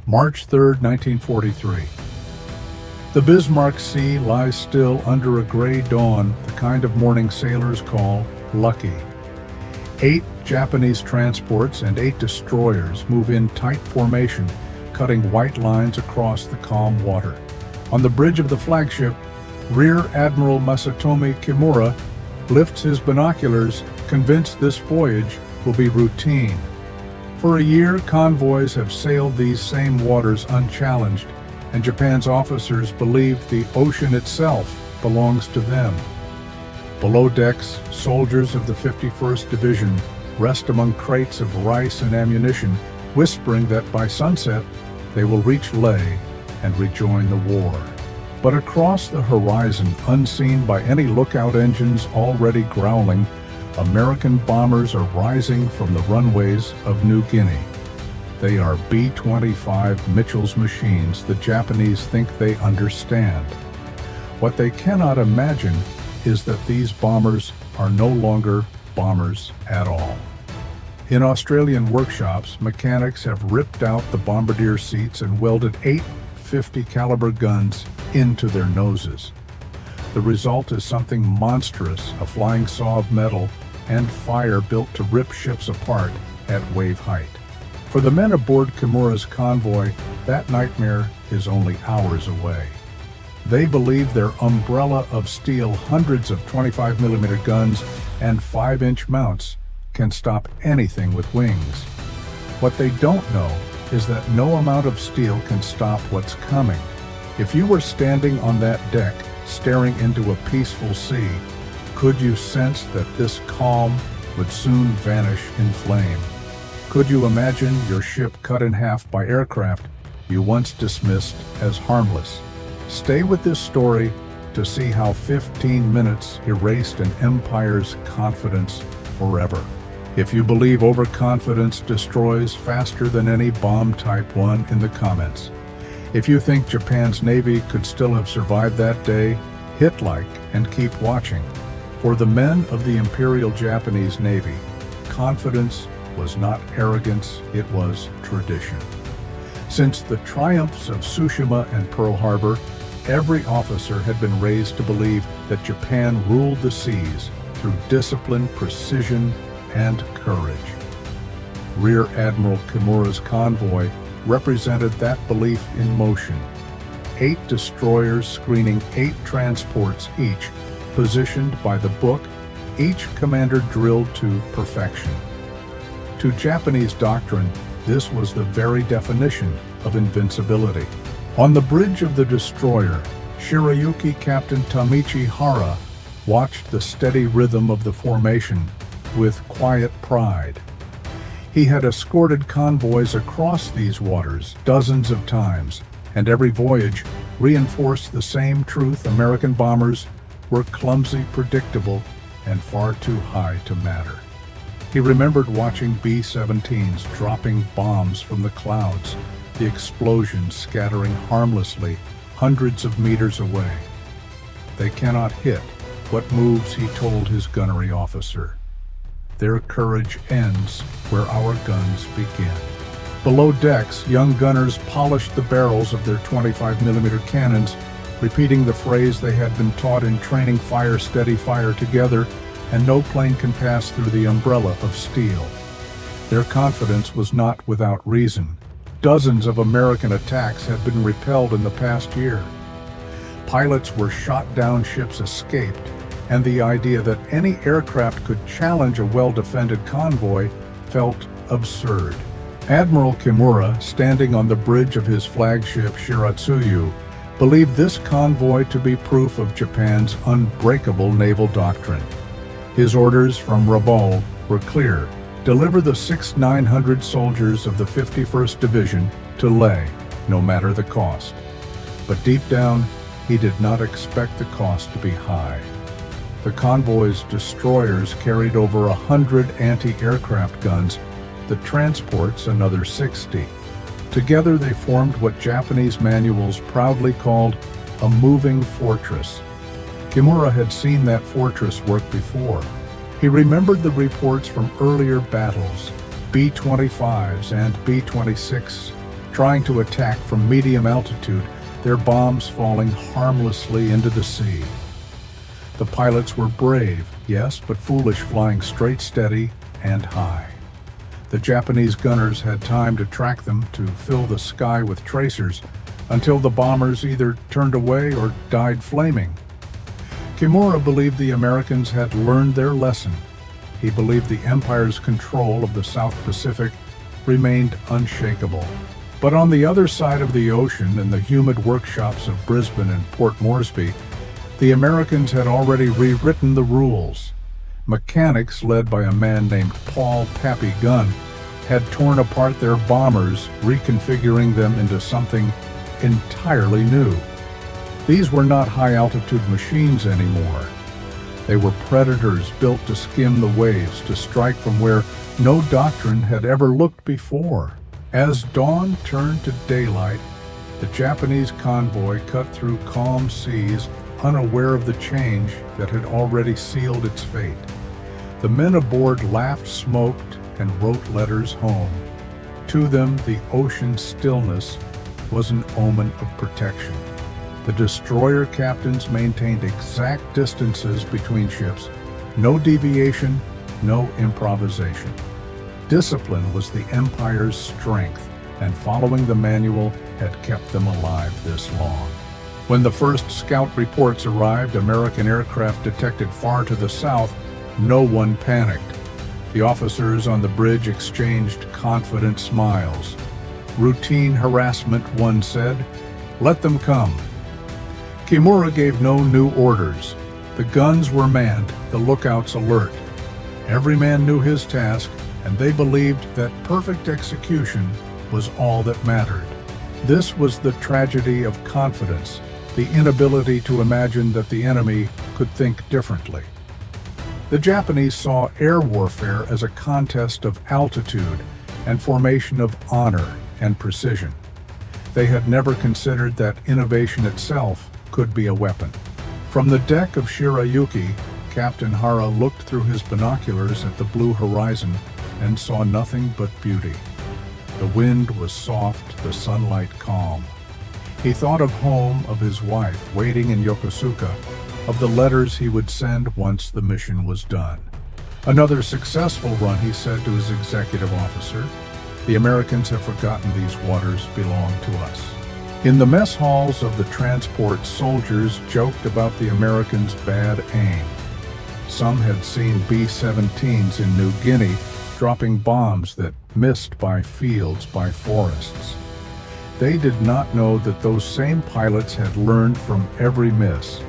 March 3, 1943. The Bismarck Sea lies still under a gray dawn, the kind of morning sailors call lucky. 8 Japanese transports and 8 destroyers move in tight formation, cutting white lines across the calm water. On the bridge of the flagship, Rear Admiral Masatomi Kimura lifts his binoculars, convinced this voyage will be routine. For a year, convoys have sailed these same waters unchallenged, and Japan's officers believe the ocean itself belongs to them. Below decks, soldiers of the 51st Division rest among crates of rice and ammunition, whispering that by sunset they will reach Leh and rejoin the war. But across the horizon, unseen by any lookout engines already growling, American bombers are rising from the runways of New Guinea. They are B-25 Mitchell's machines the Japanese think they understand. What they cannot imagine is that these bombers are no longer bombers at all. In Australian workshops, mechanics have ripped out the bombardier seats and welded 8 .50 caliber guns into their noses. The result is something monstrous, a flying saw of metal and fire built to rip ships apart at wave height. For the men aboard Kimura's convoy, that nightmare is only hours away. They believe their umbrella of steel, hundreds of 25mm guns and 5-inch mounts can stop anything with wings. What they don't know is that no amount of steel can stop what's coming. If you were standing on that deck, staring into a peaceful sea, could you sense that this calm would soon vanish in flame? Could you imagine your ship cut in half by aircraft you once dismissed as harmless? Stay with this story to see how 15 minutes erased an empire's confidence forever. If you believe overconfidence destroys faster than any bomb, type 1 in the comments. If you think Japan's Navy could still have survived that day, hit like and keep watching. For the men of the Imperial Japanese Navy, confidence was not arrogance, it was tradition. Since the triumphs of Tsushima and Pearl Harbor, every officer had been raised to believe that Japan ruled the seas through discipline, precision, and courage. Rear Admiral Kimura's convoy represented that belief in motion. 8 destroyers screening 8 transports each, positioned by the book, each commander drilled to perfection. To Japanese doctrine, this was the very definition of invincibility. On the bridge of the destroyer, Shirayuki Captain Tamichi Hara watched the steady rhythm of the formation with quiet pride. He had escorted convoys across these waters dozens of times, and every voyage reinforced the same truth: American bombers were clumsy, predictable, and far too high to matter. He remembered watching B-17s dropping bombs from the clouds, the explosions scattering harmlessly hundreds of meters away. They cannot hit what moves, he told his gunnery officer. Their courage ends where our guns begin. Below decks, young gunners polished the barrels of their 25mm cannons, repeating the phrase they had been taught in training: fire steady, fire together, and no plane can pass through the umbrella of steel. Their confidence was not without reason. Dozens of American attacks had been repelled in the past year. Pilots were shot down, ships escaped, and the idea that any aircraft could challenge a well-defended convoy felt absurd. Admiral Kimura, standing on the bridge of his flagship Shiratsuyu, believed this convoy to be proof of Japan's unbreakable naval doctrine. His orders from Rabaul were clear: deliver the 6,900 soldiers of the 51st Division to Leh, no matter the cost. But deep down, he did not expect the cost to be high. The convoy's destroyers carried over 100 anti-aircraft guns, the transports another 60. Together they formed what Japanese manuals proudly called a moving fortress. Kimura had seen that fortress work before. He remembered the reports from earlier battles. B-25s and B-26 trying to attack from medium altitude, their bombs falling harmlessly into the sea. The pilots were brave, yes, but foolish, flying straight, steady, and high. The Japanese gunners had time to track them, to fill the sky with tracers, until the bombers either turned away or died flaming. Kimura believed the Americans had learned their lesson. He believed the Empire's control of the South Pacific remained unshakable. But on the other side of the ocean, in the humid workshops of Brisbane and Port Moresby, the Americans had already rewritten the rules. Mechanics, led by a man named Paul "Pappy" Gunn, had torn apart their bombers, reconfiguring them into something entirely new. These were not high-altitude machines anymore. They were predators built to skim the waves, to strike from where no doctrine had ever looked before. As dawn turned to daylight, the Japanese convoy cut through calm seas, unaware of the change that had already sealed its fate. The men aboard laughed, smoked, and wrote letters home. To them, the ocean stillness was an omen of protection. The destroyer captains maintained exact distances between ships, no deviation, no improvisation. Discipline was the Empire's strength, and following the manual had kept them alive this long. When the first scout reports arrived, American aircraft detected far to the south, no one panicked. The officers on the bridge exchanged confident smiles. "Routine harassment," one said. "Let them come." Kimura gave no new orders. The guns were manned, the lookouts alert. Every man knew his task, and they believed that perfect execution was all that mattered. This was the tragedy of confidence, the inability to imagine that the enemy could think differently. The Japanese saw air warfare as a contest of altitude and formation of honor and precision. They had never considered that innovation itself could be a weapon. From the deck of Shirayuki, Captain Hara looked through his binoculars at the blue horizon and saw nothing but beauty. The wind was soft, the sunlight calm. He thought of home, of his wife waiting in Yokosuka, of the letters he would send once the mission was done. Another successful run, he said to his executive officer. The Americans have forgotten these waters belong to us. In the mess halls of the transport, soldiers joked about the Americans' bad aim. Some had seen B-17s in New Guinea dropping bombs that missed by fields, by forests. They did not know that those same pilots had learned from every miss.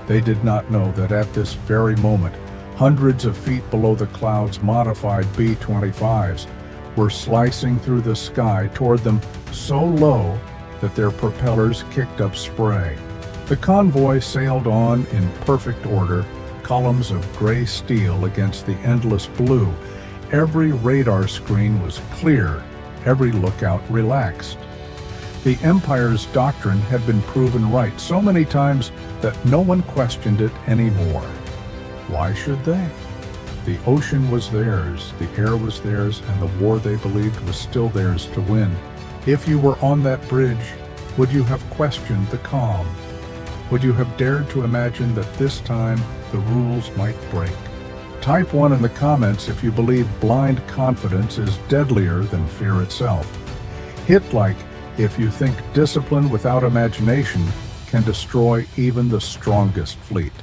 They did not know that at this very moment, hundreds of feet below the clouds, modified B-25s were slicing through the sky toward them so low that their propellers kicked up spray. The convoy sailed on in perfect order, columns of gray steel against the endless blue. Every radar screen was clear, every lookout relaxed. The Empire's doctrine had been proven right so many times that no one questioned it anymore. Why should they? The ocean was theirs, the air was theirs, and the war they believed was still theirs to win. If you were on that bridge, would you have questioned the calm? Would you have dared to imagine that this time the rules might break? Type 1 in the comments if you believe blind confidence is deadlier than fear itself. Hit like if you think discipline without imagination can destroy even the strongest fleet.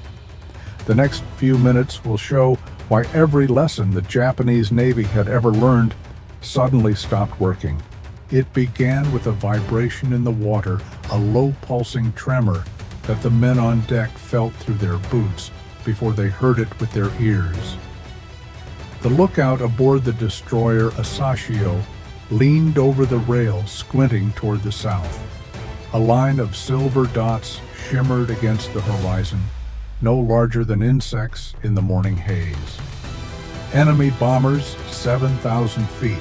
The next few minutes will show why every lesson the Japanese Navy had ever learned suddenly stopped working. It began with a vibration in the water, a low pulsing tremor that the men on deck felt through their boots before they heard it with their ears. The lookout aboard the destroyer Asashio leaned over the rail, squinting toward the south. A line of silver dots shimmered against the horizon, no larger than insects in the morning haze. "Enemy bombers, 7,000 feet,"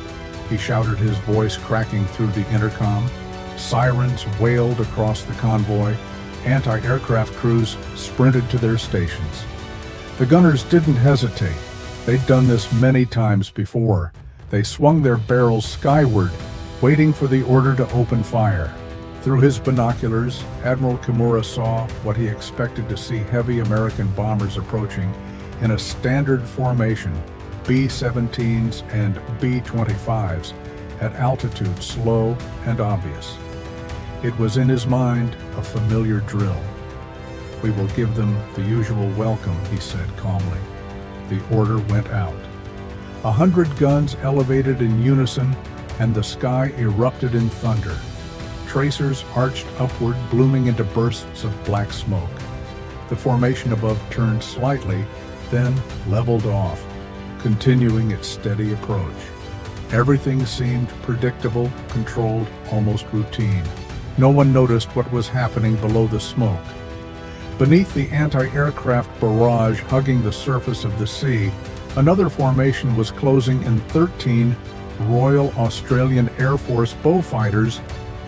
he shouted, his voice cracking through the intercom. Sirens wailed across the convoy. Anti-aircraft crews sprinted to their stations. The gunners didn't hesitate. They'd done this many times before. They swung their barrels skyward, waiting for the order to open fire. Through his binoculars, Admiral Kimura saw what he expected to see: heavy American bombers approaching in a standard formation, B-17s and B-25s, at altitude slow and obvious. It was in his mind a familiar drill. "We will give them the usual welcome," he said calmly. The order went out. 100 guns elevated in unison, and the sky erupted in thunder. Tracers arched upward, blooming into bursts of black smoke. The formation above turned slightly, then leveled off, continuing its steady approach. Everything seemed predictable, controlled, almost routine. No one noticed what was happening below the smoke. Beneath the anti-aircraft barrage hugging the surface of the sea, another formation was closing in: 13 Royal Australian Air Force Beaufighters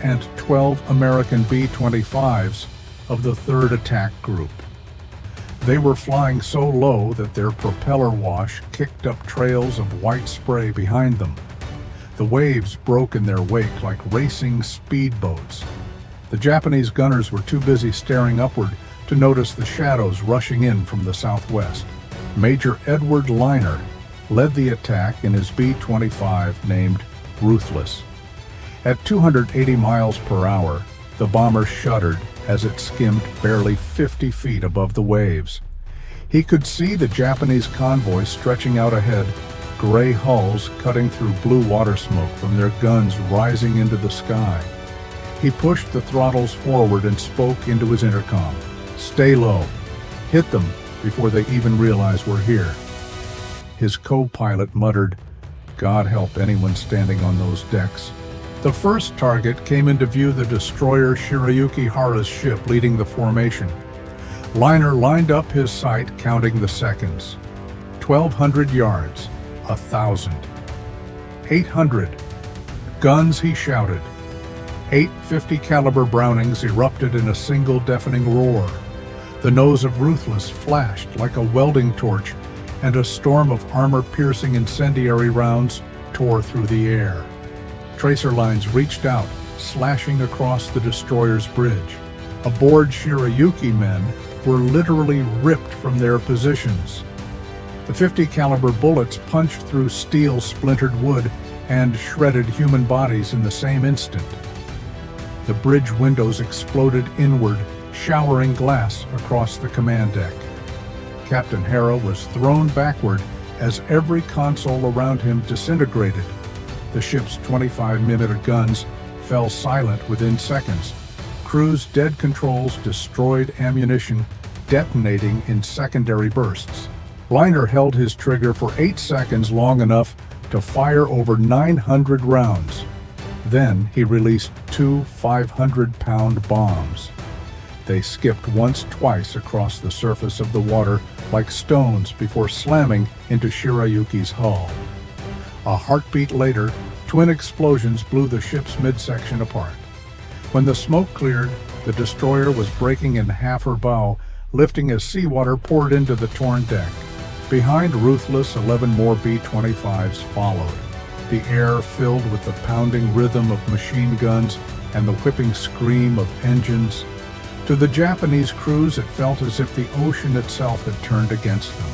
and 12 American B-25s of the 3rd Attack Group. They were flying so low that their propeller wash kicked up trails of white spray behind them. The waves broke in their wake like racing speedboats. The Japanese gunners were too busy staring upward to notice the shadows rushing in from the southwest. Major Edward Liner led the attack in his B-25 named Ruthless. At 280 miles per hour, the bomber shuddered as it skimmed barely 50 feet above the waves. He could see the Japanese convoys stretching out ahead, gray hulls cutting through blue water smoke from their guns rising into the sky. He pushed the throttles forward and spoke into his intercom. "Stay low. Hit them before they even realize we're here." His co-pilot muttered, "God help anyone standing on those decks." The first target came into view: the destroyer Shirayuki Hara's ship leading the formation. Liner lined up his sight, counting the seconds. 1,200 yards, 1,000, 800. "Guns," he shouted. 8 50 caliber Brownings erupted in a single deafening roar. The nose of Ruthless flashed like a welding torch, and a storm of armor-piercing incendiary rounds tore through the air. Tracer lines reached out, slashing across the destroyer's bridge. Aboard Shirayuki, men were literally ripped from their positions. The 50 caliber bullets punched through steel-splintered wood and shredded human bodies in the same instant. The bridge windows exploded inward, showering glass across the command deck. Captain Hara was thrown backward as every console around him disintegrated. The ship's 25mm guns fell silent within seconds. Crew's dead controls destroyed ammunition, detonating in secondary bursts. Liner held his trigger for 8 seconds, long enough to fire over 900 rounds. Then he released 2 500-pound bombs. They skipped twice across the surface of the water like stones before slamming into Shirayuki's hull. A heartbeat later, twin explosions blew the ship's midsection apart. When the smoke cleared, the destroyer was breaking in half her bow, lifting as seawater poured into the torn deck. Behind Ruthless, 11 more B-25s followed, the air filled with the pounding rhythm of machine guns and the whipping scream of engines. To the Japanese crews, it felt as if the ocean itself had turned against them.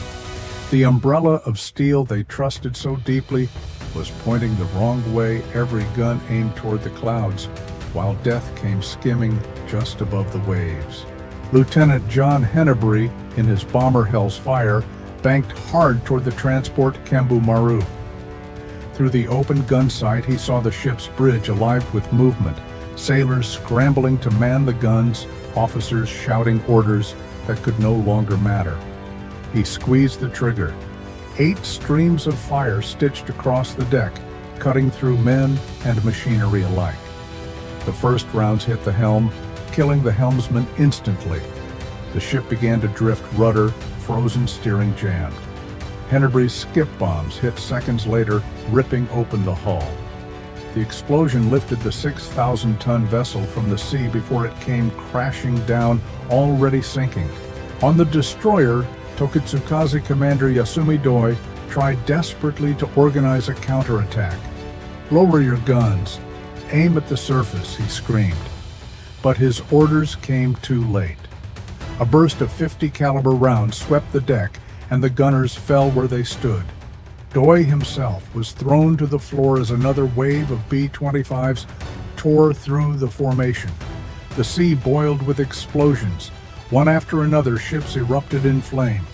The umbrella of steel they trusted so deeply was pointing the wrong way, every gun aimed toward the clouds, while death came skimming just above the waves. Lieutenant John Hennebury, in his bomber Hell's Fire, banked hard toward the transport Kembu Maru. Through the open gun sight, he saw the ship's bridge alive with movement, sailors scrambling to man the guns, officers shouting orders that could no longer matter. He squeezed the trigger. 8 streams of fire stitched across the deck, cutting through men and machinery alike. The first rounds hit the helm, killing the helmsman instantly. The ship began to drift rudder, frozen steering jammed. Hennebury's skip bombs hit seconds later, ripping open the hull. The explosion lifted the 6,000-ton vessel from the sea before it came crashing down, already sinking. On the destroyer, Tokitsukaze Commander Yasumi Doi tried desperately to organize a counterattack. "Lower your guns. "Aim at the surface," he screamed. But his orders came too late. A burst of 50 caliber rounds swept the deck, and the gunners fell where they stood. Doy himself was thrown to the floor as another wave of B-25s tore through the formation. The sea boiled with explosions. One after another, ships erupted in flame.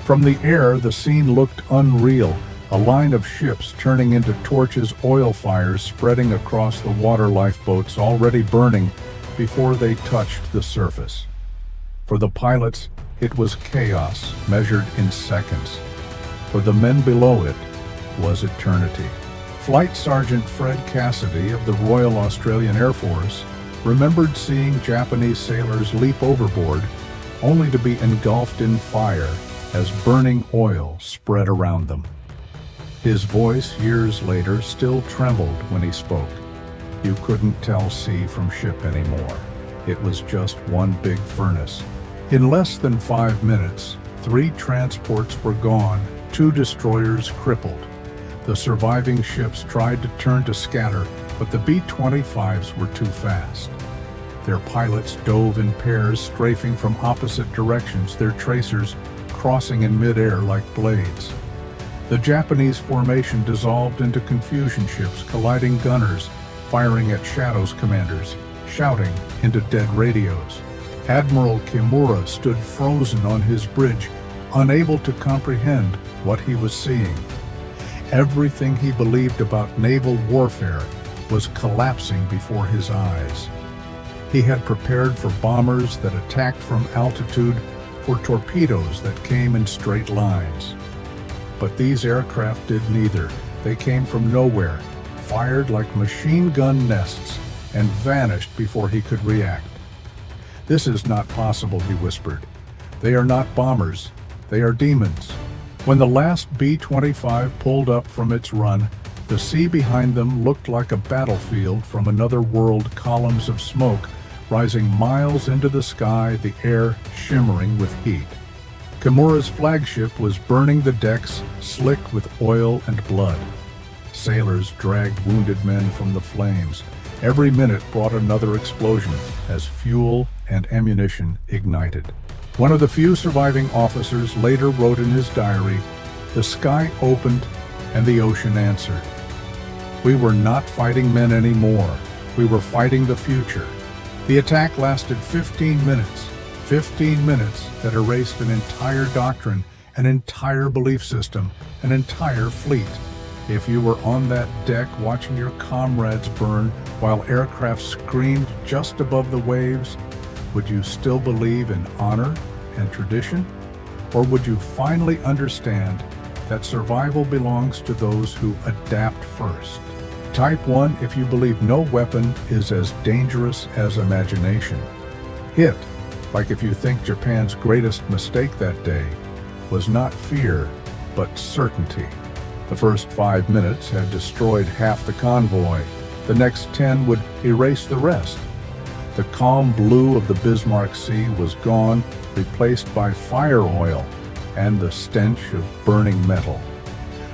From the air, the scene looked unreal, a line of ships turning into torches, oil fires spreading across the water, lifeboats already burning before they touched the surface. For the pilots, it was chaos measured in seconds. For the men below, it was eternity. Flight Sergeant Fred Cassidy of the Royal Australian Air Force remembered seeing Japanese sailors leap overboard only to be engulfed in fire as burning oil spread around them. His voice, years later, still trembled when he spoke. You couldn't tell sea from ship anymore. It was just one big furnace. In less than 5 minutes, 3 transports were gone, 2 destroyers crippled. The surviving ships tried to turn to scatter, but the B-25s were too fast. Their pilots dove in pairs, strafing from opposite directions, their tracers crossing in midair like blades. The Japanese formation dissolved into confusion, ships colliding, gunners firing at Shadow's commanders, shouting into dead radios. Admiral Kimura stood frozen on his bridge, unable to comprehend what he was seeing. Everything he believed about naval warfare was collapsing before his eyes. He had prepared for bombers that attacked from altitude, for torpedoes that came in straight lines. But these aircraft did neither. They came from nowhere, fired like machine gun nests, and vanished before he could react. "This is not possible," he whispered. "They are not bombers. They are demons." When the last B-25 pulled up from its run, the sea behind them looked like a battlefield from another world, columns of smoke rising miles into the sky, the air shimmering with heat. Kimura's flagship was burning the decks, slick with oil and blood. Sailors dragged wounded men from the flames. Every minute brought another explosion as fuel and ammunition ignited. One of the few surviving officers later wrote in his diary, "The sky opened and the ocean answered." We were not fighting men anymore. We were fighting the future. The attack lasted 15 minutes. 15 minutes that erased an entire doctrine, an entire belief system, an entire fleet. If you were on that deck watching your comrades burn while aircraft screamed just above the waves, would you still believe in honor and tradition? Or would you finally understand that survival belongs to those who adapt first? Type 1 if you believe no weapon is as dangerous as imagination. Hit, like if you think Japan's greatest mistake that day was not fear, but certainty. The first 5 minutes had destroyed half the convoy. The next 10 would erase the rest. The calm blue of the Bismarck Sea was gone, replaced by fire oil and the stench of burning metal.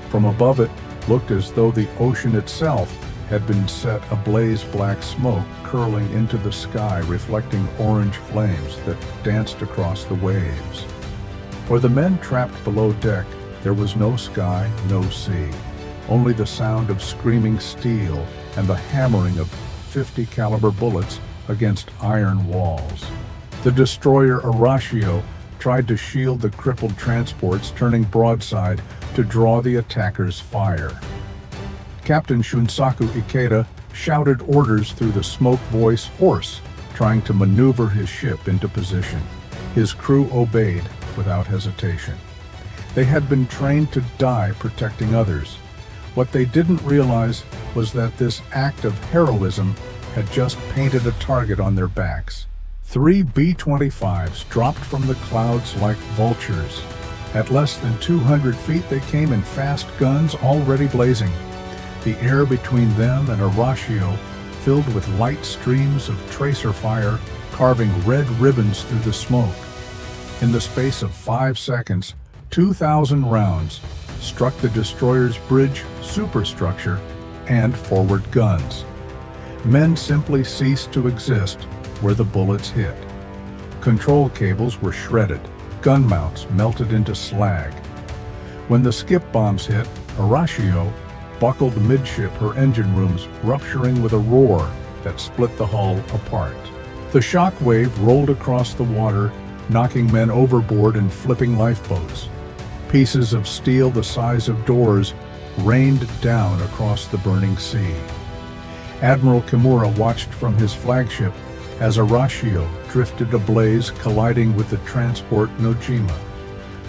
From above it looked as though the ocean itself had been set ablaze, black smoke curling into the sky, reflecting orange flames that danced across the waves. For the men trapped below deck, there was no sky, no sea, only the sound of screaming steel and the hammering of 50 caliber bullets against iron walls. The destroyer Arashio tried to shield the crippled transports, turning broadside to draw the attackers' fire. Captain Shunsaku Ikeda shouted orders through the smoke voice hoarse, trying to maneuver his ship into position. His crew obeyed without hesitation. They had been trained to die protecting others. What they didn't realize was that this act of heroism had just painted a target on their backs. 3 B-25s dropped from the clouds like vultures. At less than 200 feet, they came in fast guns already blazing. The air between them and Arashio filled with light streams of tracer fire, carving red ribbons through the smoke. In the space of 5 seconds, 2,000 rounds struck the destroyer's bridge superstructure and forward guns. Men simply ceased to exist where the bullets hit. Control cables were shredded, gun mounts melted into slag. When the skip bombs hit, Horatio buckled midship her engine rooms, rupturing with a roar that split the hull apart. The shock wave rolled across the water, knocking men overboard and flipping lifeboats. Pieces of steel the size of doors rained down across the burning sea. Admiral Kimura watched from his flagship as Horatio drifted ablaze, colliding with the transport Nojima.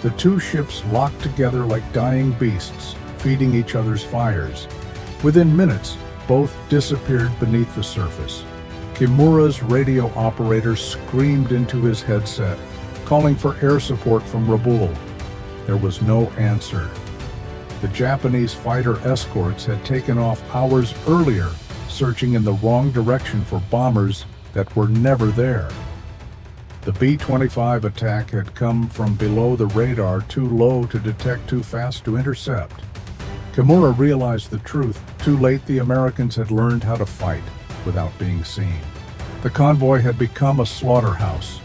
The two ships locked together like dying beasts, feeding each other's fires. Within minutes, both disappeared beneath the surface. Kimura's radio operator screamed into his headset, calling for air support from Rabaul. There was no answer. The Japanese fighter escorts had taken off hours earlier, searching in the wrong direction for bombers that were never there. The B-25 attack had come from below the radar, too low to detect, too fast to intercept. Kimura realized the truth. Too late, the Americans had learned how to fight without being seen. The convoy had become a slaughterhouse.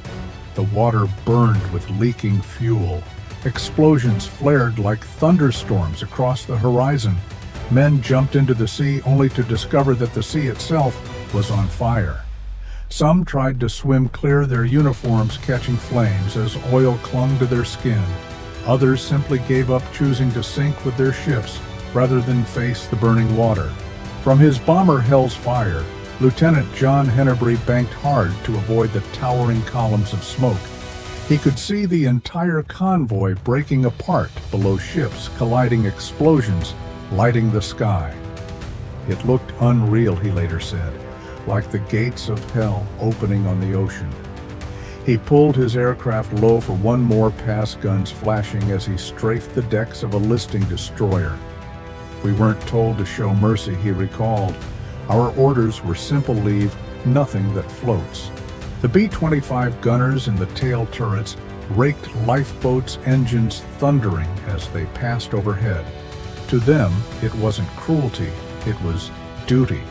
The water burned with leaking fuel. Explosions flared like thunderstorms across the horizon. Men jumped into the sea only to discover that the sea itself was on fire. Some tried to swim clear, their uniforms catching flames as oil clung to their skin. Others simply gave up, choosing to sink with their ships rather than face the burning water. From his bomber Hell's Fire, Lieutenant John Hennebrey banked hard to avoid the towering columns of smoke. He could see the entire convoy breaking apart below ships, colliding, explosions lighting the sky. It looked unreal, he later said, like the gates of hell opening on the ocean. He pulled his aircraft low for one more pass, guns flashing as he strafed the decks of a listing destroyer. We weren't told to show mercy, he recalled. Our orders were simple: leave nothing that floats. The B-25 gunners in the tail turrets raked lifeboats' engines, thundering as they passed overhead. To them, it wasn't cruelty, it was duty.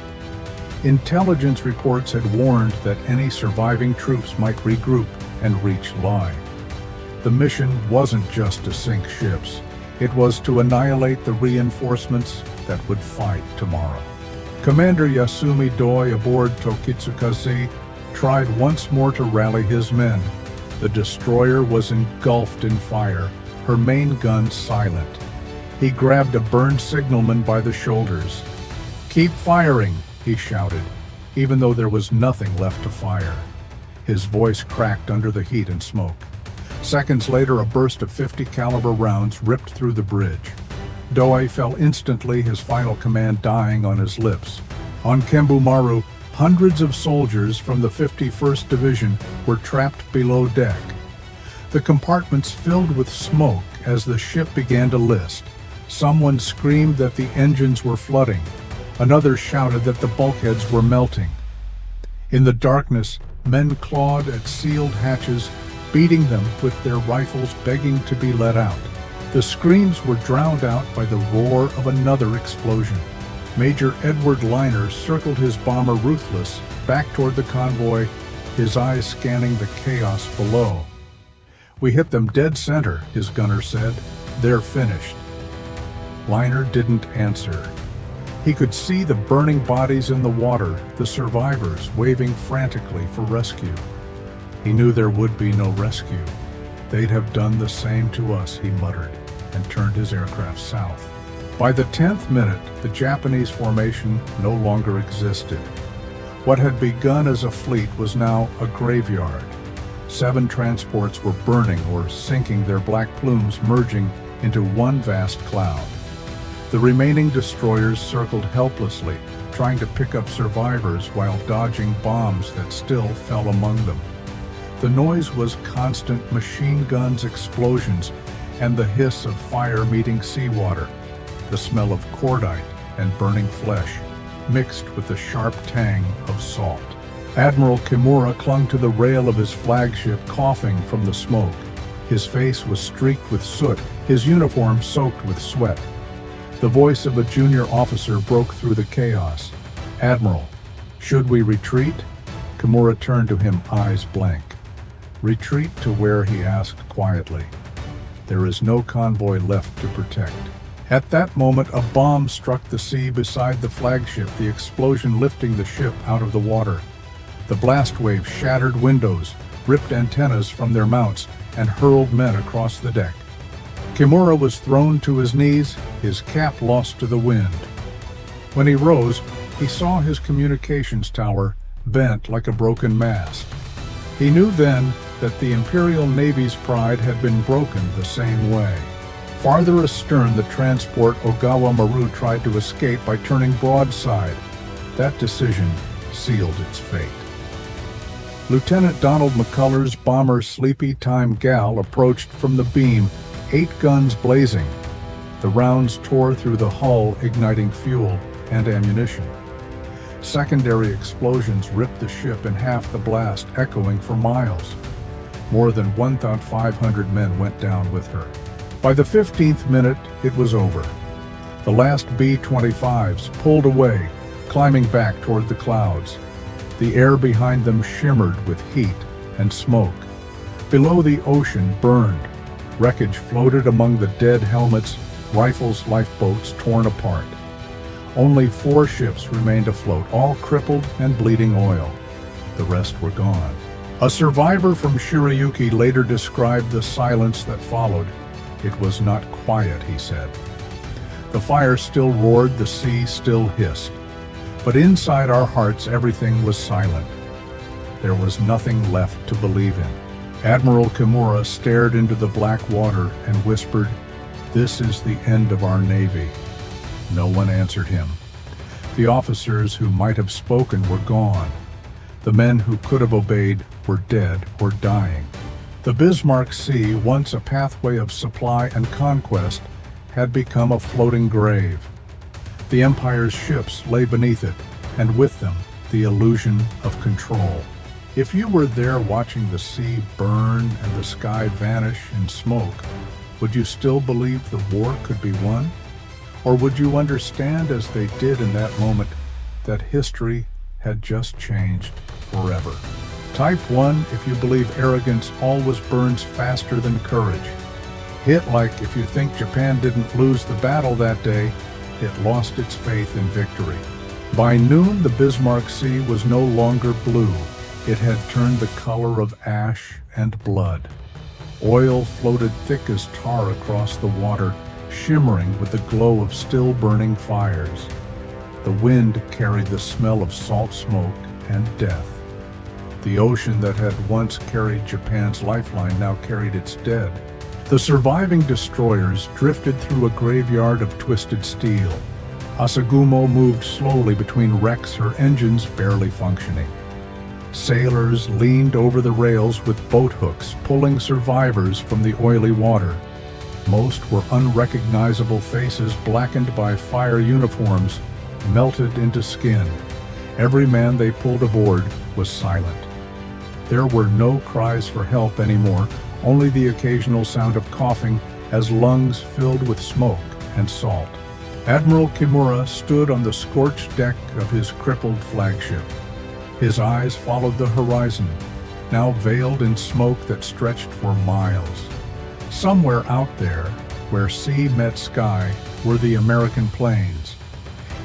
Intelligence reports had warned that any surviving troops might regroup and reach Lai. The mission wasn't just to sink ships, it was to annihilate the reinforcements that would fight tomorrow. Commander Yasumi Doi aboard Tokitsukaze tried once more to rally his men. The destroyer was engulfed in fire, her main gun silent. He grabbed a burned signalman by the shoulders. "Keep firing," he shouted, even though there was nothing left to fire. His voice cracked under the heat and smoke. Seconds later, a burst of 50 caliber rounds ripped through the bridge. Doi fell instantly, his final command dying on his lips. On Kembumaru, hundreds of soldiers from the 51st Division were trapped below deck. The compartments filled with smoke as the ship began to list. Someone screamed that the engines were flooding. Another shouted that the bulkheads were melting. In the darkness, men clawed at sealed hatches, beating them with their rifles, begging to be let out. The screams were drowned out by the roar of another explosion. Major Edward Liner circled his bomber Ruthless back toward the convoy, his eyes scanning the chaos below. "We hit them dead center," his gunner said. "They're finished." Liner didn't answer. He could see the burning bodies in the water, the survivors waving frantically for rescue. He knew there would be no rescue. "They'd have done the same to us," he muttered, and turned his aircraft south. By the 10th minute, the Japanese formation no longer existed. What had begun as a fleet was now a graveyard. 7 transports were burning or sinking, their black plumes merging into one vast cloud. The remaining destroyers circled helplessly, trying to pick up survivors while dodging bombs that still fell among them. The noise was constant: machine guns, explosions, and the hiss of fire meeting seawater. The smell of cordite and burning flesh, mixed with the sharp tang of salt. Admiral Kimura clung to the rail of his flagship, coughing from the smoke. His face was streaked with soot, his uniform soaked with sweat. The voice of a junior officer broke through the chaos. "Admiral, Should we retreat? Kimura turned to him, eyes blank. Retreat to where? He asked quietly. There is no convoy left to protect. At that moment, a bomb struck the sea beside the flagship, the explosion lifting the ship out of the water. The blast wave shattered windows, ripped antennas from their mounts, and hurled men across the deck. Kimura was thrown to his knees, his cap lost to the wind. When he rose, he saw his communications tower bent like a broken mast. He knew then that the Imperial Navy's pride had been broken the same way. Farther astern, the transport Ogawa Maru tried to escape by turning broadside. That decision sealed its fate. Lieutenant Donald McCullers' bomber Sleepy Time Gal approached from the beam, 8 guns blazing. The rounds tore through the hull, igniting fuel and ammunition. Secondary explosions ripped the ship in half, the blast echoing for miles. More than 1,500 men went down with her. By the 15th minute, it was over. The last B-25s pulled away, climbing back toward the clouds. The air behind them shimmered with heat and smoke. Below, the ocean burned. Wreckage floated among the dead helmets, rifles, lifeboats torn apart. Only 4 ships remained afloat, all crippled and bleeding oil. The rest were gone. A survivor from Shirayuki later described the silence that followed. It was not quiet, he said. The fire still roared, the sea still hissed. But inside our hearts, everything was silent. There was nothing left to believe in. Admiral Kimura stared into the black water and whispered, "This is the end of our Navy." No one answered him. The officers who might have spoken were gone. The men who could have obeyed were dead or dying. The Bismarck Sea, once a pathway of supply and conquest, had become a floating grave. The Empire's ships lay beneath it, and with them, the illusion of control. If you were there watching the sea burn and the sky vanish in smoke, would you still believe the war could be won? Or would you understand, as they did in that moment, that history had just changed forever? Type 1 if you believe arrogance always burns faster than courage. Hit like if you think Japan didn't lose the battle that day, it lost its faith in victory. By noon, the Bismarck Sea was no longer blue. It had turned the color of ash and blood. Oil floated thick as tar across the water, shimmering with the glow of still burning fires. The wind carried the smell of salt smoke and death. The ocean that had once carried Japan's lifeline now carried its dead. The surviving destroyers drifted through a graveyard of twisted steel. Asagumo moved slowly between wrecks, her engines barely functioning. Sailors leaned over the rails with boat hooks, pulling survivors from the oily water. Most were unrecognizable faces blackened by fire uniforms, melted into skin. Every man they pulled aboard was silent. There were no cries for help anymore, only the occasional sound of coughing as lungs filled with smoke and salt. Admiral Kimura stood on the scorched deck of his crippled flagship. His eyes followed the horizon, now veiled in smoke that stretched for miles. Somewhere out there, where sea met sky, were the American planes.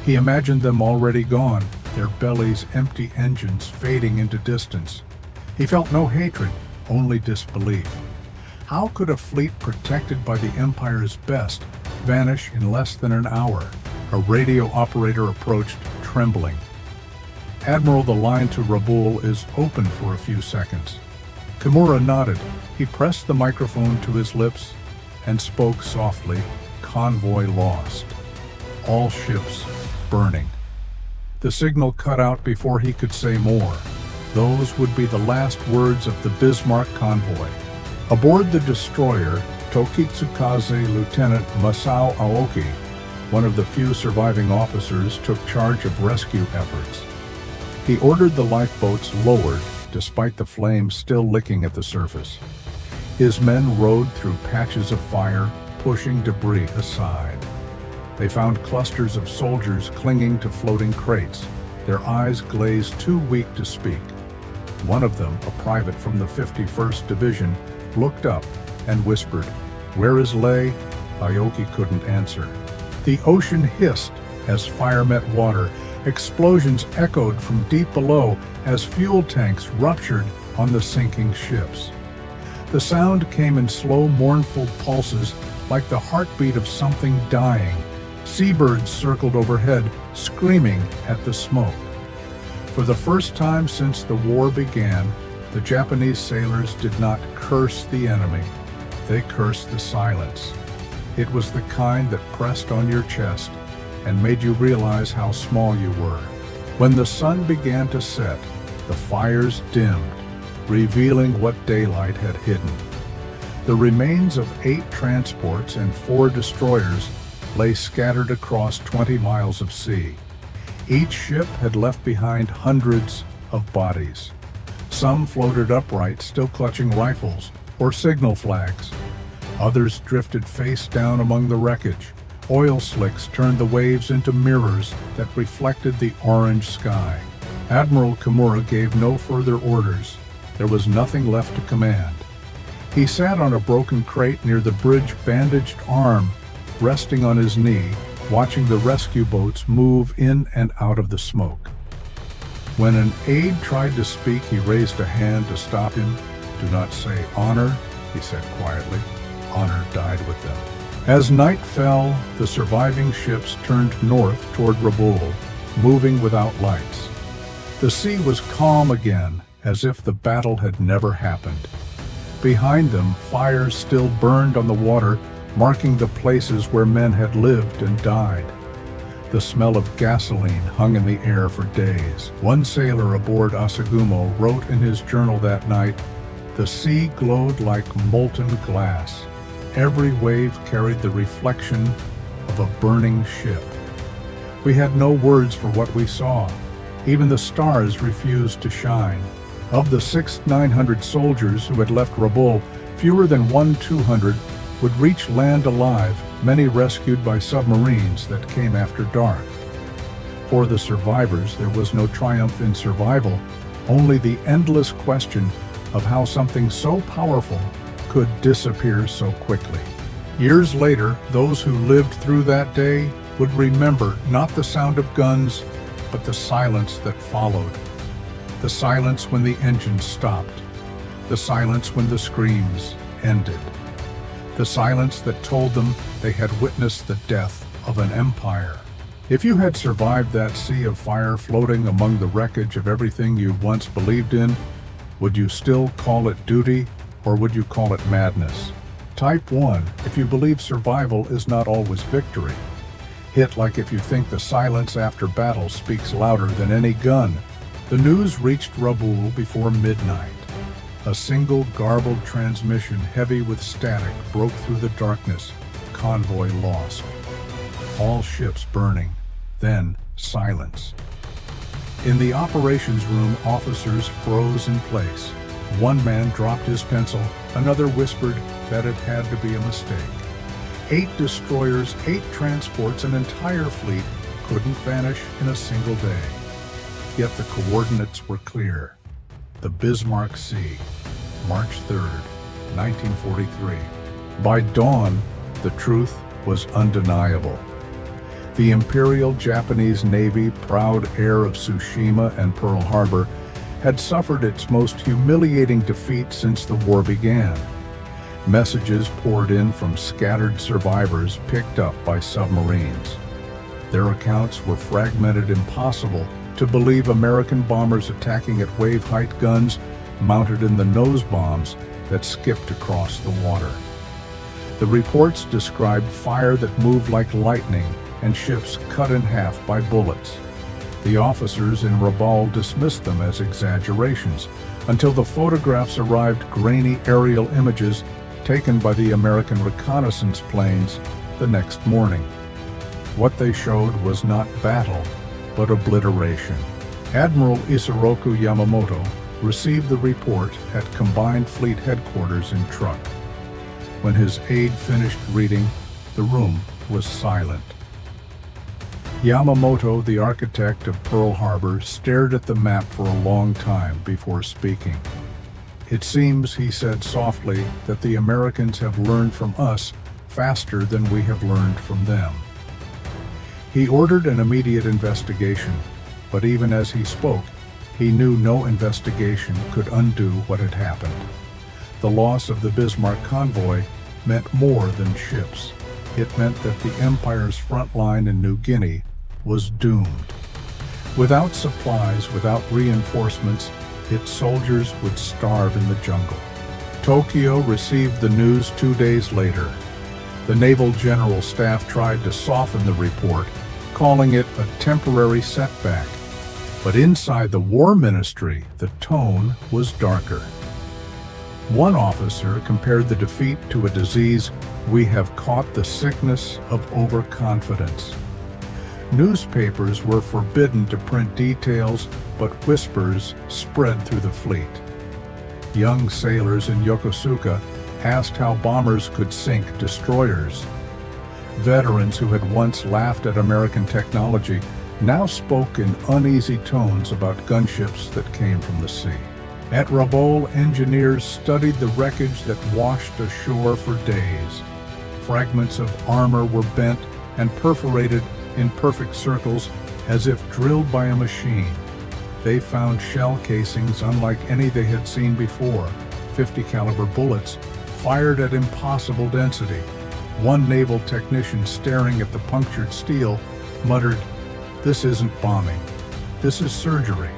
He imagined them already gone, their bellies empty, engines fading into distance. He felt no hatred, only disbelief. How could a fleet protected by the Empire's best vanish in less than an hour? A radio operator approached, trembling. "Admiral, the line to Rabaul is open for a few seconds." Kimura nodded. He pressed the microphone to his lips and spoke softly. "Convoy lost. All ships burning." The signal cut out before he could say more. Those would be the last words of the Bismarck convoy. Aboard the destroyer, Tokitsukaze Lieutenant Masao Aoki, one of the few surviving officers, took charge of rescue efforts. He ordered the lifeboats lowered, despite the flames still licking at the surface. His men rowed through patches of fire, pushing debris aside. They found clusters of soldiers clinging to floating crates. their eyes glazed, too weak to speak. One of them, a private from the 51st Division, looked up and whispered, "Where is Lay?" Aoki couldn't answer. The ocean hissed as fire met water. Explosions echoed from deep below as fuel tanks ruptured on the sinking ships. The sound came in slow, mournful pulses, like the heartbeat of something dying. Seabirds circled overhead, screaming at the smoke. For the first time since the war began, the Japanese sailors did not curse the enemy. They cursed the silence. It was the kind that pressed on your chest and made you realize how small you were. When the sun began to set, the fires dimmed, revealing what daylight had hidden. The remains of 8 transports and 4 destroyers lay scattered across 20 miles of sea. Each ship had left behind hundreds of bodies. Some floated upright, still clutching rifles or signal flags. Others drifted face down among the wreckage. Oil slicks turned the waves into mirrors that reflected the orange sky. Admiral Kimura gave no further orders. There was nothing left to command. He sat on a broken crate near the bridge, bandaged arm resting on his knee, watching the rescue boats move in and out of the smoke. When an aide tried to speak, he raised a hand to stop him. "Do not say honor," he said quietly. "Honor died with them." As night fell, the surviving ships turned north toward Rabaul, moving without lights. The sea was calm again, as if the battle had never happened. Behind them, fires still burned on the water, marking the places where men had lived and died. The smell of gasoline hung in the air for days. One sailor aboard Asagumo wrote in his journal that night, "The sea glowed like molten glass. Every wave carried the reflection of a burning ship." We had no words for what we saw. Even the stars refused to shine. Of the 6,900 soldiers who had left Rabaul, fewer than 1,200 would reach land alive, many rescued by submarines that came after dark. For the survivors, there was no triumph in survival, only the endless question of how something so powerful could disappear so quickly. Years later, those who lived through that day would remember not the sound of guns, but the silence that followed. The silence when the engines stopped. The silence when the screams ended. The silence that told them they had witnessed the death of an empire. If you had survived that sea of fire floating among the wreckage of everything you once believed in, would you still call it duty, or would you call it madness? Type 1, if you believe survival is not always victory. Hit like if you think the silence after battle speaks louder than any gun. The news reached Rabaul before midnight. A single garbled transmission heavy with static broke through the darkness. Convoy lost. All ships burning. Then silence. In the operations room, officers froze in place. One man dropped his pencil. Another whispered that it had to be a mistake. 8 destroyers, 8 transports, an entire fleet couldn't vanish in a single day. Yet the coordinates were clear. The Bismarck Sea, March 3rd, 1943. By dawn, the truth was undeniable. The Imperial Japanese Navy, proud heir of Tsushima and Pearl Harbor, had suffered its most humiliating defeat since the war began. Messages poured in from scattered survivors picked up by submarines. Their accounts were fragmented, impossible to believe American bombers attacking at wave-height guns mounted in the nose bombs that skipped across the water. The reports described fire that moved like lightning and ships cut in half by bullets. The officers in Rabaul dismissed them as exaggerations until the photographs arrived, grainy aerial images taken by the American reconnaissance planes the next morning. What they showed was not battle, but obliteration. Admiral Isoroku Yamamoto received the report at Combined Fleet Headquarters in Truk. When his aide finished reading, the room was silent. Yamamoto, the architect of Pearl Harbor, stared at the map for a long time before speaking. "It seems," he said softly, "that the Americans have learned from us faster than we have learned from them." He ordered an immediate investigation, but even as he spoke, he knew no investigation could undo what had happened. The loss of the Bismarck convoy meant more than ships. It meant that the Empire's front line in New Guinea was doomed. Without supplies, without reinforcements, its soldiers would starve in the jungle. Tokyo received the news 2 days later. The Naval General Staff tried to soften the report, calling it a temporary setback. But inside the War Ministry, the tone was darker. One officer compared the defeat to a disease: "We have caught the sickness of overconfidence." Newspapers were forbidden to print details, but whispers spread through the fleet. Young sailors in Yokosuka asked how bombers could sink destroyers. Veterans who had once laughed at American technology now spoke in uneasy tones about gunships that came from the sea. At Rabaul, engineers studied the wreckage that washed ashore for days. Fragments of armor were bent and perforated in perfect circles as if drilled by a machine. They found shell casings unlike any they had seen before, 50 caliber bullets fired at impossible density. One naval technician, staring at the punctured steel, muttered, "This isn't bombing, this is surgery."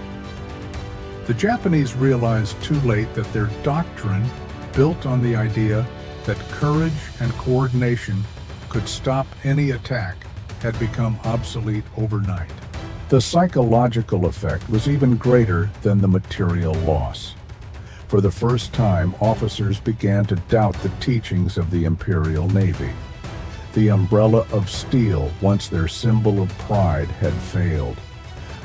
The Japanese realized too late that their doctrine, built on the idea that courage and coordination could stop any attack, had become obsolete overnight. The psychological effect was even greater than the material loss. For the first time, officers began to doubt the teachings of the Imperial Navy. The umbrella of steel, once their symbol of pride, had failed.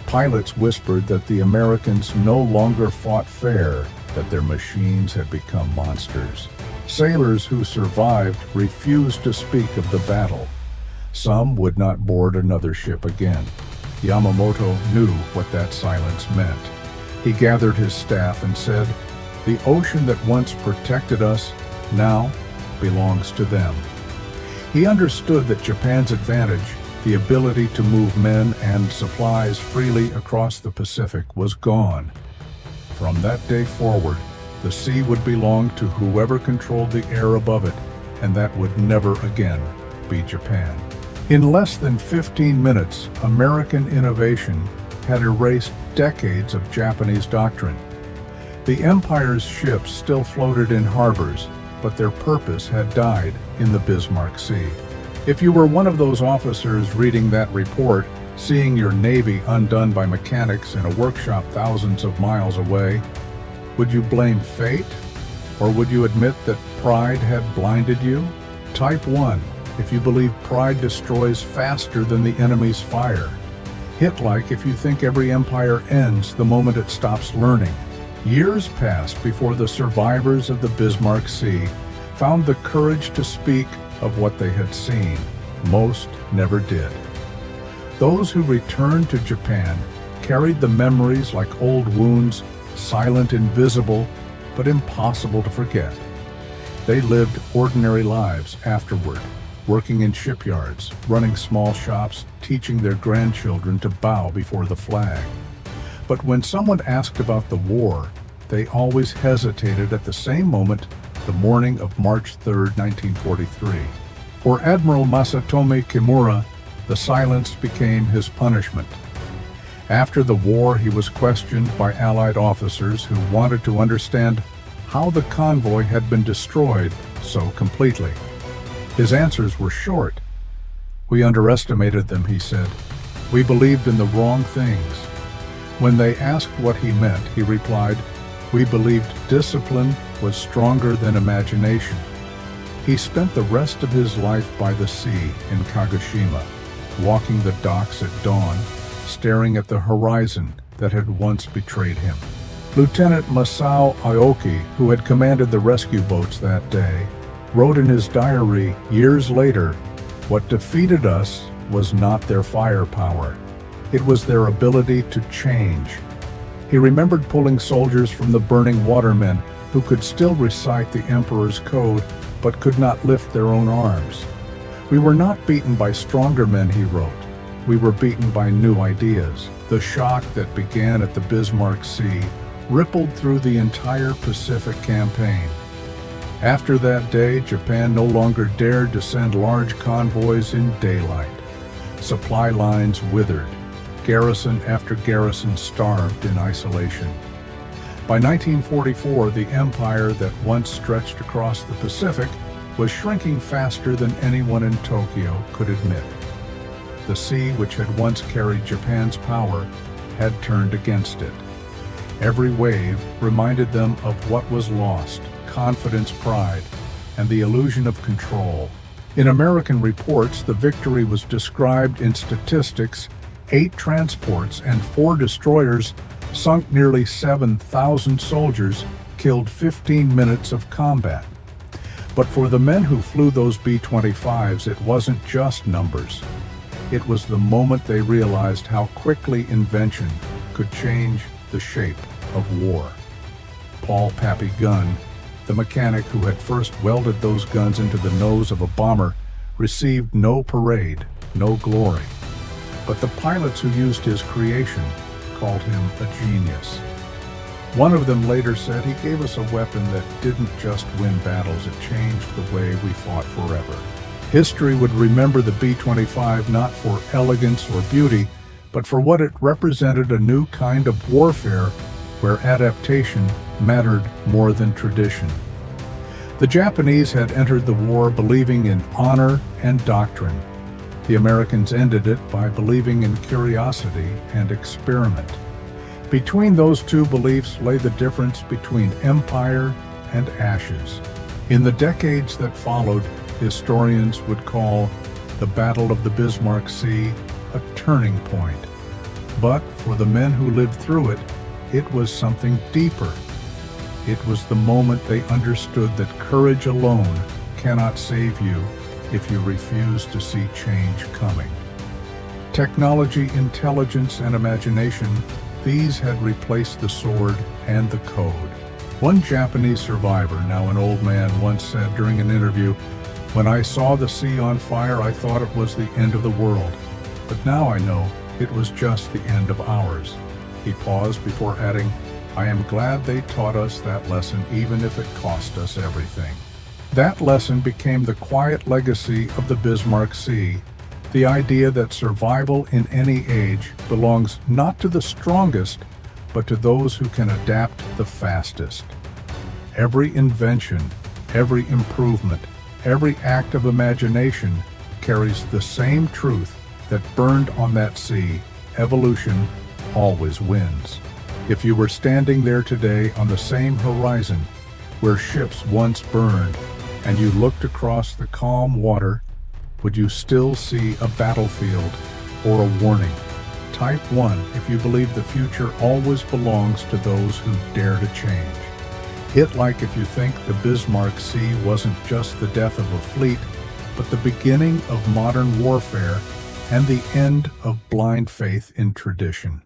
Pilots whispered that the Americans no longer fought fair, that their machines had become monsters. Sailors who survived refused to speak of the battle. Some would not board another ship again. Yamamoto knew what that silence meant. He gathered his staff and said, "The ocean that once protected us now belongs to them." He understood that Japan's advantage, the ability to move men and supplies freely across the Pacific, was gone. From that day forward, the sea would belong to whoever controlled the air above it, and that would never again be Japan. In less than 15 minutes, American innovation had erased decades of Japanese doctrine. The Empire's ships still floated in harbors, but their purpose had died in the Bismarck Sea. If you were one of those officers reading that report, seeing your Navy undone by mechanics in a workshop thousands of miles away, would you blame fate? Or would you admit that pride had blinded you? Type 1. If you believe pride destroys faster than the enemy's fire. Hit like if you think every empire ends the moment it stops learning. Years passed before the survivors of the Bismarck Sea found the courage to speak of what they had seen. Most never did. Those who returned to Japan carried the memories like old wounds, silent, invisible, but impossible to forget. They lived ordinary lives afterward, working in shipyards, running small shops, teaching their grandchildren to bow before the flag. But when someone asked about the war, they always hesitated at the same moment, the morning of March 3, 1943. For Admiral Masatomi Kimura, the silence became his punishment. After the war, he was questioned by Allied officers who wanted to understand how the convoy had been destroyed so completely. His answers were short. "We underestimated them," he said. "We believed in the wrong things." When they asked what he meant, he replied, "We believed discipline was stronger than imagination." He spent the rest of his life by the sea in Kagoshima, walking the docks at dawn, staring at the horizon that had once betrayed him. Lieutenant Masao Aoki, who had commanded the rescue boats that day, wrote in his diary years later, "What defeated us was not their firepower. It was their ability to change. He remembered pulling soldiers from the burning watermen who could still recite the Emperor's code but could not lift their own arms. We were not beaten by stronger men, he wrote. We were beaten by new ideas. The shock that began at the Bismarck Sea rippled through the entire Pacific campaign. After that day, Japan no longer dared to send large convoys in daylight. Supply lines withered. Garrison after garrison starved in isolation. By 1944, the empire that once stretched across the Pacific was shrinking faster than anyone in Tokyo could admit. The sea, which had once carried Japan's power, had turned against it. Every wave reminded them of what was lost: confidence, pride, and the illusion of control. In American reports, the victory was described in statistics: 8 transports and 4 destroyers sunk nearly 7,000 soldiers, killed 15 minutes of combat. But for the men who flew those B-25s, it wasn't just numbers. It was the moment they realized how quickly invention could change the shape of war. Paul "Pappy" Gunn, the mechanic who had first welded those guns into the nose of a bomber, received no parade, no glory. But the pilots who used his creation called him a genius. One of them later said, "He gave us a weapon that didn't just win battles, it changed the way we fought forever." History would remember the B-25 not for elegance or beauty, but for what it represented: a new kind of warfare where adaptation mattered more than tradition. The Japanese had entered the war believing in honor and doctrine. The Americans ended it by believing in curiosity and experiment. Between those two beliefs lay the difference between empire and ashes. In the decades that followed, historians would call the Battle of the Bismarck Sea a turning point. But for the men who lived through it, it was something deeper. It was the moment they understood that courage alone cannot save you if you refuse to see change coming. Technology, intelligence, and imagination, these had replaced the sword and the code. One Japanese survivor, now an old man, once said during an interview, "When I saw the sea on fire, I thought it was the end of the world. But now I know it was just the end of ours." He paused before adding, "I am glad they taught us that lesson, even if it cost us everything." That lesson became the quiet legacy of the Bismarck Sea, the idea that survival in any age belongs not to the strongest, but to those who can adapt the fastest. Every invention, every improvement, every act of imagination carries the same truth that burned on that sea: evolution always wins. If you were standing there today on the same horizon where ships once burned, and you looked across the calm water, would you still see a battlefield or a warning? Type 1 if you believe the future always belongs to those who dare to change. Hit like if you think the Bismarck Sea wasn't just the death of a fleet, but the beginning of modern warfare and the end of blind faith in tradition.